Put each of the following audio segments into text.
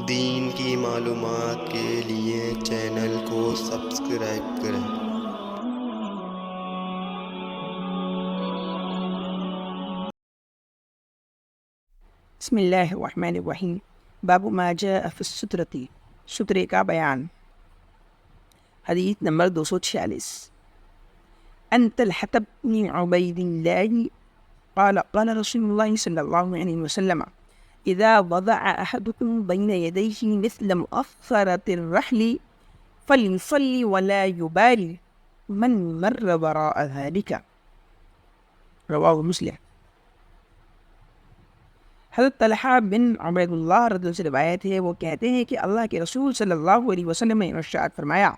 دین کی معلومات کے لیے چینل کو سبسکرائب کریں۔ بسم اللہ الرحمن الرحیم۔ باب ما جاء فی السترۃ، سترے کا بیان۔ حدیث نمبر 246۔ عن طلحة بن عبید اللہ قال قال رسول اللہ صلی اللہ علیہ وسلم اذا وضع احدكم بین یدیہ مثل مؤخرة الرحل فلیصلی ولا یبالی من مر وراء ذلك، رواہ مسلم۔ حضرت طلحہ بن عبید اللہ رضی اللہ عنہ سے روایت ہے، وہ کہتے ہیں کہ اللہ کے رسول صلی اللہ علیہ وسلم نے ارشاد فرمایا،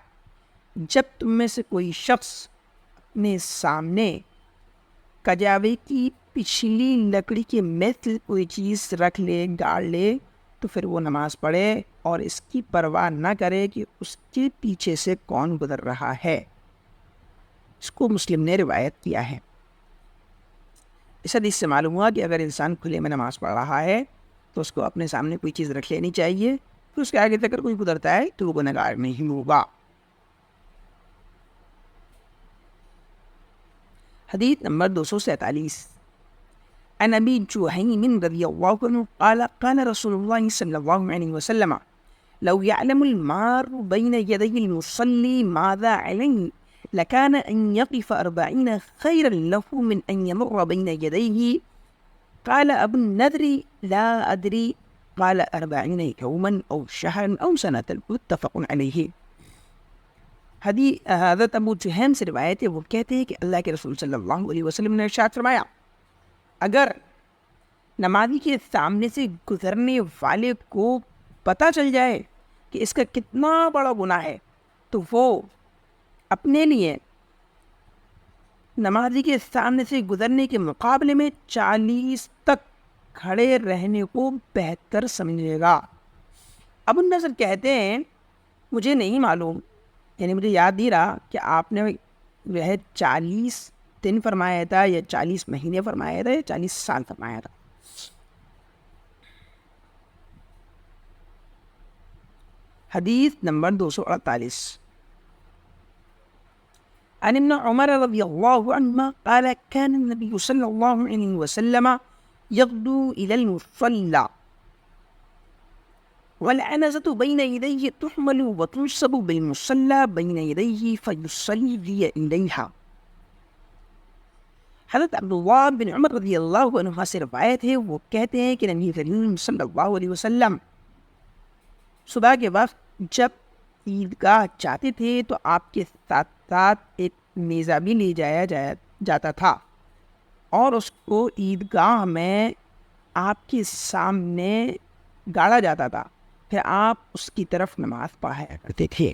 جب تم میں سے کوئی شخص اپنے سامنے کجاوے کی پچھلی لکڑی کے مثل کوئی چیز رکھ لے، گاڑ لے، تو پھر وہ نماز پڑھے اور اس کی پرواہ نہ کرے کہ اس کے پیچھے سے کون گزر رہا ہے۔ اس کو مسلم نے روایت کیا ہے۔ اس حدیث سے معلوم ہوا کہ اگر انسان کھلے میں نماز پڑھ رہا ہے تو اس کو اپنے سامنے کوئی چیز رکھ لینی چاہیے، پھر اس کے آگے تک اگر کوئی گزرتا ہے تو وہ گنہگار نہیں ہوگا۔ حدیث نمبر 247۔ عن ابی جہیم رضی اللہ عنہ قال قال رسول اللہ صلی اللہ علیہ وسلم لو يعلم المار بین یدی المصلی ماذا علیہ لكان أن يقف 40 خيرا له من أن يمر بين يديه. قال أبو النذر لا أدري، قال 40 يوما أو شهرا أو سنة، متفق عليه۔ حضرت ابو جہیم سے روایت ہے، وہ کہتے ہیں کہ اللہ کے رسول صلی اللہ علیہ وسلم نے ارشاد فرمایا، اگر نمازی کے سامنے سے گزرنے والے کو پتہ چل جائے کہ اس کا کتنا بڑا گناہ ہے تو وہ اپنے لیے نمازی کے سامنے سے گزرنے کے مقابلے میں 40 تک کھڑے رہنے کو بہتر سمجھے گا۔ ابو النضر کہتے ہیں مجھے نہیں معلوم، یعنی مجھے یاد نہیں رہا کہ آپ نے وہ 40 دن فرمایا تھا یا 40 مہینے فرمایا تھا یا 40 سال فرمایا تھا۔ حدیث نمبر 248۔ عن ابن عمر رضی اللہ عنہ قال كان النبي صلی اللہ علیہ وسلم يغدو إلى المصلى والعنزة بين يديه تحمل وتنصب بالمصلى بين يديه فيصلي إليها۔ حضرت عبداللہ بن عمر رضی اللہ عنہ سے روایت ہے، وہ کہتے ہیں کہ نبی کریم صلی اللہ علیہ وسلم صبح کے وقت جب عیدگاہ جاتے تھے تو آپ کے ساتھ ساتھ ایک نیزہ بھی لے جایا جاتا تھا اور اس کو عیدگاہ میں آپ کے سامنے گاڑا جاتا تھا، پھر آپ اس کی طرف نماز پڑھایا کرتے تھے۔